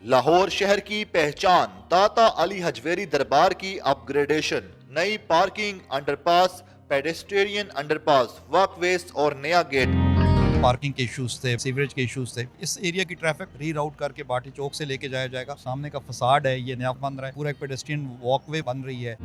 लाहौर शहर की पहचान दाता अली हजवेरी दरबार की अपग्रेडेशन, नई parking, underpass, pedestrian underpass, walkways और नया गेट। पार्किंग के इश्यूज थे, सीवरेज के इश्यूज थे। इस एरिया की ट्रैफिक रीराउट करके बाटी चौक से लेके जाया जाएगा। सामने का फसाड है ये नया बन रहा है, पूरा एक पेडेस्ट्रियन वॉकवे बन रही है।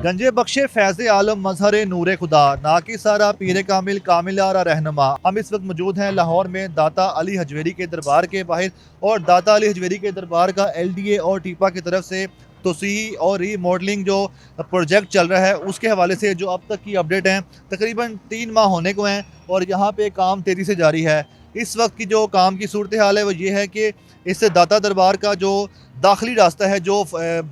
गंजे बख्शे फैज़ आलम मजहर नूर खुदा ना कि सारा पीर कामिल कामिलारा रहनुमा। हम इस वक्त मौजूद हैं लाहौर में दाता अली हजवेरी के दरबार के बाहर, और दाता अली हजवेरी के दरबार का LDA और टीपा की तरफ से तोसी और रीमॉडलिंग जो प्रोजेक्ट चल रहा है उसके हवाले से जो अब तक की अपडेट हैं, तकरीबन 3 माह होने को हैं और यहाँ पे काम तेज़ी से जारी है। इस वक्त की जो काम की सूरत हाल है वो ये है कि इस दाता दरबार का जो दाखिली रास्ता है जो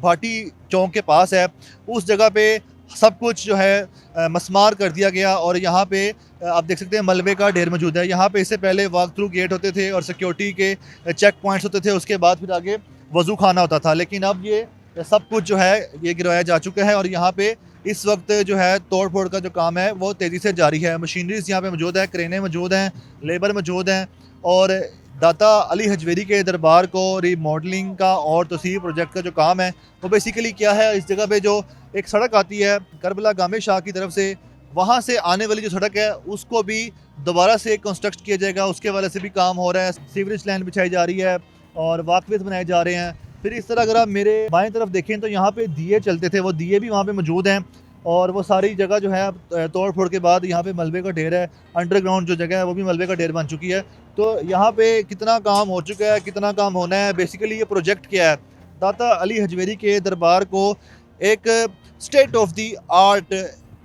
भाटी चौक के पास है, उस जगह पे सब कुछ जो है मस्मार कर दिया गया, और यहाँ पे आप देख सकते हैं मलबे का ढेर मौजूद है। यहाँ पे इससे पहले वॉक थ्रू गेट होते थे और सिक्योरिटी के चेक पॉइंट्स होते थे, उसके बाद फिर आगे वज़ू खाना होता था, लेकिन अब ये सब कुछ जो है ये गिरवाया जा चुका है। और यहाँ पे इस वक्त जो है तोड़ फोड़ का जो काम है वो तेज़ी से जारी है। मशीनरीज यहाँ पे मौजूद है, क्रेनें मौजूद हैं, लेबर मौजूद हैं, और दाता अली हजवेरी के दरबार को रीमॉडलिंग का और तोसीह प्रोजेक्ट का जो काम है वो बेसिकली क्या है, इस जगह पे जो एक सड़क आती है करबला गामे शाह की तरफ से, वहाँ से आने वाली जो सड़क है उसको भी दोबारा से कंस्ट्रक्ट किया जाएगा, उसके वाले से भी काम हो रहा है। सीवरेज लाइन बिछाई जा रही है और वॉकवेज बनाए जा रहे हैं। फिर इस तरह अगर आप मेरे बाएं तरफ देखें तो यहाँ पे दिए चलते थे, वो दिए भी वहाँ पे मौजूद हैं, और वो सारी जगह जो है तोड़ फोड़ के बाद यहाँ पे मलबे का ढेर है। अंडरग्राउंड जो जगह है वो भी मलबे का ढेर बन चुकी है। तो यहाँ पे कितना काम हो चुका है, कितना काम होना है, बेसिकली ये प्रोजेक्ट क्या है, दाता अली हजवेरी के दरबार को एक स्टेट ऑफ द आर्ट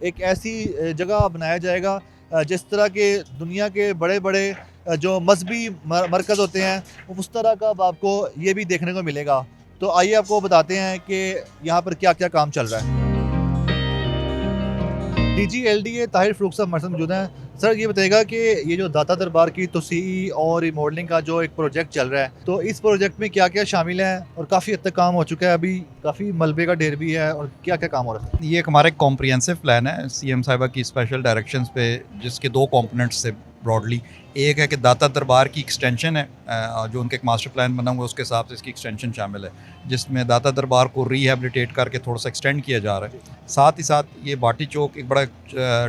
एक ऐसी जगह बनाया जाएगा जिस तरह के दुनिया के बड़े बड़े जो मजहबी मरकज़ होते हैं उस तरह का अब आपको ये भी देखने को मिलेगा। तो आइए आपको बताते हैं कि यहाँ पर क्या क्या काम चल रहा है। DG LDA ताहिर फ़ारूक साहब हमारे साथ मौजूद हैं। सर ये बताइएगा कि ये जो दाता दरबार की तोसी और रिमॉडलिंग का जो एक प्रोजेक्ट चल रहा है, तो इस प्रोजेक्ट में क्या क्या शामिल है और काफ़ी हद तक काम हो चुका है, अभी काफ़ी मलबे का ढेर भी है, और क्या क्या काम हो रहा है? ये एक हमारा कॉम्प्रिहेंसिव प्लान है CM साहिबा की स्पेशल डायरेक्शंस पे, जिसके 2 कंपोनेंट्स से ब्रॉडली। एक है कि दाता दरबार की एक्सटेंशन है, जो उनका एक मास्टर प्लान बना हुआ है उसके हिसाब से इसकी एक्सटेंशन शामिल है, जिसमें दाता दरबार को रिहेबिलिटेट करके थोड़ा सा एक्सटेंड किया जा रहा है। साथ ही साथ ये बाटी चौक एक बड़ा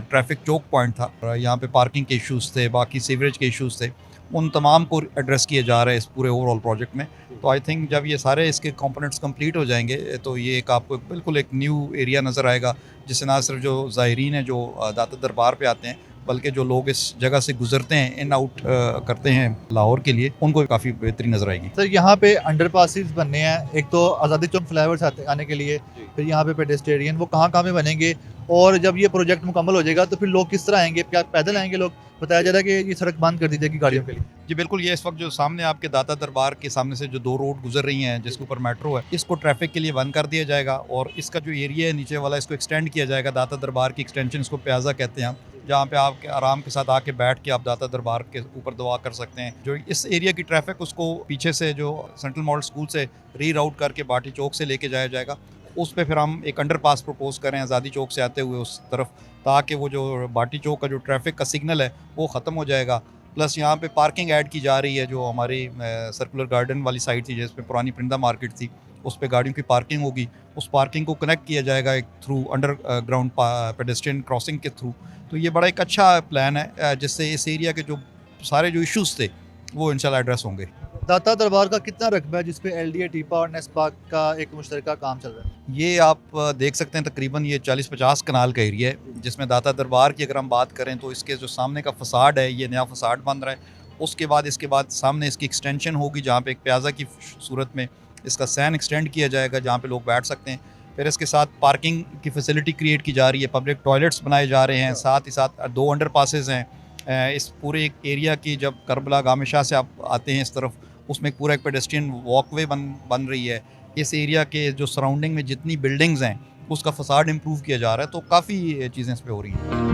ट्रैफिक चौक पॉइंट था, यहाँ पे पार्किंग के इश्यूज़ थे, बाकी सीवरेज के इश्यूज़ थे, उन तमाम को एड्रेस किया जा रहा है इस पूरे ओवरऑल प्रोजेक्ट में। तो आई थिंक जब ये सारे इसके कंपोनेंट्स कंप्लीट हो जाएंगे तो ये एक आपको बिल्कुल एक न्यू एरिया नज़र आएगा, जिससे ना सिर्फ जो ज़ायरीन हैं जो दाता दरबार पे आते हैं, बल्कि जो लोग इस जगह से गुजरते हैं, इन आउट करते हैं लाहौर के लिए, उनको काफ़ी बेहतरी नज़र आएगी। सर यहाँ पे अंडरपासिस बनने हैं, एक तो आज़ादी चौक फ्लाईओवर्स आने के लिए, फिर यहाँ पे पेडेस्ट्रियन, वो कहाँ कहाँ पे बनेंगे, और जब ये प्रोजेक्ट मुकम्मल हो जाएगा तो फिर लोग किस तरह आएंगे, क्या पैदल आएंगे लोग? बताया जा रहा है कि ये सड़क बंद कर दी जाएगी गाड़ियों के लिए। जी बिल्कुल, ये इस वक्त जो सामने आपके दाता दरबार के सामने से जो 2 रोड गुजर रही हैं जिसके ऊपर मेट्रो है, इसको ट्रैफिक के लिए बंद कर दिया जाएगा, और इसका जो एरिया है नीचे वाला इसको एक्सटेंड किया जाएगा। दाता दरबार की एक्सटेंशन, इसको प्याजा कहते हैं हम, जहाँ पे आप आराम के साथ आके बैठ के आप दाता दरबार के ऊपर दुआ कर सकते हैं। जो इस एरिया की ट्रैफिक उसको पीछे से जो सेंट्रल मॉडल स्कूल से रीराउट करके बाटी चौक से लेके जाया जाएगा। उस पे फिर हम एक अंडरपास प्रपोज करें आज़ादी चौक से आते हुए उस तरफ, ताकि वो जो बाटी चौक का जो ट्रैफिक का सिग्नल है वो ख़त्म हो जाएगा। प्लस यहाँ पे पार्किंग ऐड की जा रही है, जो हमारी सर्कुलर गार्डन वाली साइड थी जिसमें पुरानी परिंदा मार्केट थी, उस पे गाड़ियों की पार्किंग होगी। उस पार्किंग को कनेक्ट किया जाएगा एक थ्रू अंडरग्राउंड पेडेस्ट्रियन क्रॉसिंग के थ्रू। तो ये बड़ा एक अच्छा प्लान है, जिससे इस एरिया के जो सारे जो इश्यूज़ थे वो इंशाल्लाह एड्रेस होंगे। दाता दरबार का कितना रकबा है जिसपे LDA टीपा और नेस्पा का एक मुश्तरका काम चल रहा है? ये आप देख सकते हैं तकरीबन ये 40-50 कनाल का एरिया है, जिसमें दाता दरबार की अगर हम बात करें तो इसके जो सामने का फसाड है ये नया फसाड बन रहा है। उसके बाद इसके बाद सामने इसकी एक्सटेंशन होगी, जहाँ पे एक प्याजा की सूरत में इसका सैन एक्सटेंड किया जाएगा जहाँ पे लोग बैठ सकते हैं। फिर इसके साथ पार्किंग की फैसिलिटी क्रिएट की जा रही है, पब्लिक टॉयलेट्स बनाए जा रहे हैं, साथ ही साथ 2 अंडर पासेज हैं। इस पूरे एरिया की जब करबला गामे शाह से आप आते हैं इस तरफ, उसमें एक पूरा एक पेडेस्ट्रियन वॉकवे बन रही है। इस एरिया के जो सराउंडिंग में जितनी बिल्डिंग्स हैं उसका फसाड इम्प्रूव किया जा रहा है, तो काफ़ी चीज़ें इस पे हो रही हैं।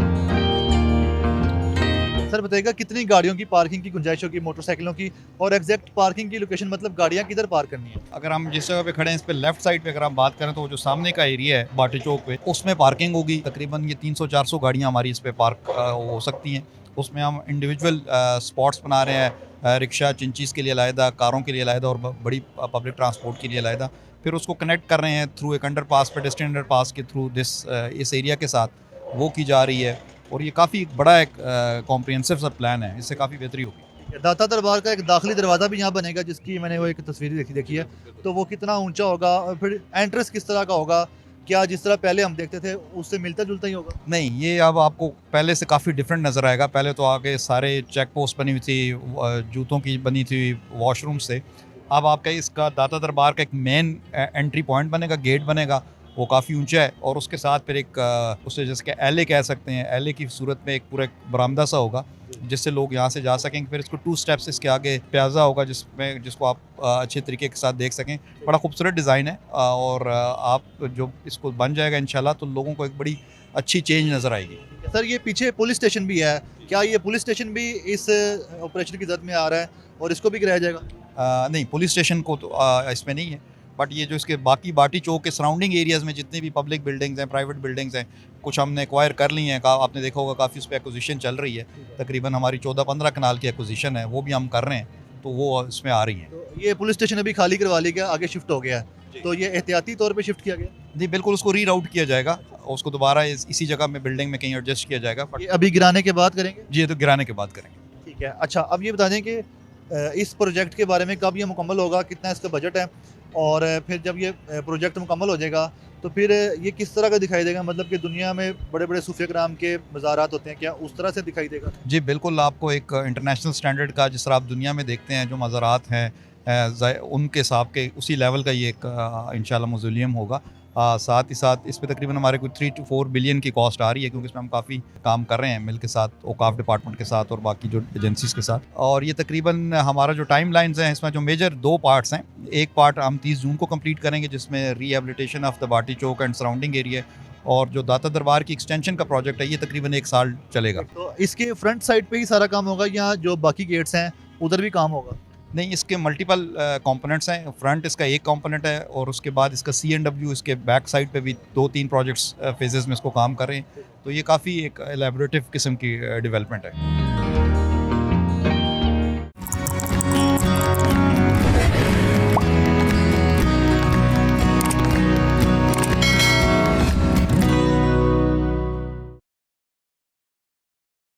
सर बताइएगा कितनी गाड़ियों की पार्किंग की गुंजाइश होगी, मोटरसाइकिलों की, और एग्जैक्ट पार्किंग की लोकेशन, मतलब गाड़ियाँ किधर पार्क करनी है? अगर हम जिस जगह पे खड़े हैं इस पे लेफ्ट साइड पे अगर हम बात करें तो वो जो सामने का एरिया है बाटी चौक पे, उसमें पार्किंग होगी। तकरीबन ये 300-400 गाड़ियाँ हमारी इस पे पार्क हो सकती हैं। उसमें हम इंडिविजुअल स्पॉट्स बना रहे हैं, रिक्शा चिंचीज़ के लिए अलहदा, कारों के लिए अलहदा और बड़ी पब्लिक ट्रांसपोर्ट के लिए अलहदा। फिर उसको कनेक्ट कर रहे हैं थ्रू एक अंडरपास, पेडेस्ट्रियन अंडरपास के थ्रू इस एरिया के साथ, वो की जा रही है। और ये काफ़ी बड़ा एक कॉम्प्रिहेंसिव सा प्लान है, इससे काफ़ी बेहतरी होगी। दाता दरबार का एक दाखिली दरवाज़ा भी यहाँ बनेगा, जिसकी मैंने वो एक तस्वीर देखी है, तो वो कितना ऊंचा होगा और फिर एंट्रेंस किस तरह का होगा? क्या जिस तरह पहले हम देखते थे उससे मिलता जुलता ही होगा? नहीं, ये अब आपको पहले से काफ़ी डिफरेंट नज़र आएगा। पहले तो आगे सारे चेक पोस्ट बनी हुई थी, जूतों की बनी थी वॉशरूम से। अब आपका इसका दाता दरबार का एक मेन एंट्री पॉइंट बनेगा, गेट बनेगा, वो काफ़ी ऊंचा है। और उसके साथ फिर एक उसे जैसे कि एले कह सकते हैं, एले की सूरत में एक पूरा एक बरामदा सा होगा जिससे लोग यहाँ से जा सकेंगे। फिर इसको 2 स्टेप्स इसके आगे प्याजा होगा जिसको आप अच्छे तरीके के साथ देख सकें। बड़ा खूबसूरत डिज़ाइन है और आप जो इसको बन जाएगा इंशाल्लाह तो लोगों को एक बड़ी अच्छी चेंज नज़र आएगी। सर, ये पीछे पुलिस स्टेशन भी है, क्या ये पुलिस स्टेशन भी इस ऑपरेशन की जद में आ रहा है और इसको भी गिराया जाएगा? नहीं, पुलिस स्टेशन को तो इसमें नहीं है, बट ये जो इसके बाकी बाटी चौक के सराउंडिंग एरियाज़ में जितनी भी पब्लिक बिल्डिंग्स हैं, प्राइवेट बिल्डिंग्स हैं, कुछ हमने एक्वायर कर ली हैं। आपने देखा होगा काफ़ी उस पर एक्विजिशन चल रही है, तकरीबन हमारी 14-15 कनाल की एक्विजिशन है, वो भी हम कर रहे हैं, तो वो इसमें आ रही हैं। तो ये पुलिस स्टेशन अभी खाली करवा लिया गया, आगे शिफ्ट हो गया है, तो ये एहतियाती तौर पे शिफ्ट किया गया? जी बिल्कुल, उसको रीराउट किया जाएगा, उसको दोबारा इसी जगह में बिल्डिंग में कहीं एडजस्ट किया जाएगा। बट ये अभी गिराने के बाद करेंगे? जी, ये तो गिराने के बाद करेंगे। ठीक है। अच्छा, अब ये बता दें कि इस प्रोजेक्ट के बारे में कब ये मुकम्मल होगा, कितना इसका बजट है, और फिर जब ये प्रोजेक्ट मुकम्मल हो जाएगा तो फिर ये किस तरह का दिखाई देगा? मतलब कि दुनिया में बड़े बड़े सूफिया कराम के मज़ारात होते हैं, क्या उस तरह से दिखाई देगा? जी बिल्कुल, आपको एक इंटरनेशनल स्टैंडर्ड का, जिस तरह आप दुनिया में देखते हैं जो मज़ारात हैं उनके हिसाब के उसी लेवल का ये एक इंशाल्लाह मौज़ूलियम होगा। साथ ही साथ इस पे तकरीबन हमारे कोई 3 to 4 बिलियन की कॉस्ट आ रही है, क्योंकि इसमें हम काफ़ी काम कर रहे हैं मिल के साथ, औकाफ डिपार्टमेंट के साथ और बाकी जो एजेंसीज़ के साथ। और ये तकरीबन हमारा जो टाइम लाइन्स हैं, इसमें जो मेजर 2 पार्ट्स हैं। एक पार्ट हम 30 जून को कंप्लीट करेंगे, जिसमें rehabilitation of the Bati Chowk and surrounding area, और जो दाता दरबार की एक्सटेंशन का प्रोजेक्ट है ये तकरीबन 1 साल चलेगा। तो इसके फ्रंट साइड पे ही सारा काम होगा या जो बाकी गेट्स हैं उधर भी काम होगा? नहीं, इसके मल्टीपल कंपोनेंट्स हैं। फ्रंट इसका एक कंपोनेंट है और उसके बाद इसका C&W इसके बैक साइड पे भी 2-3 प्रोजेक्ट्स फेजेस में इसको काम कर रहे हैं। तो ये काफ़ी एक एलैबोरेटिव किस्म की डेवलपमेंट है।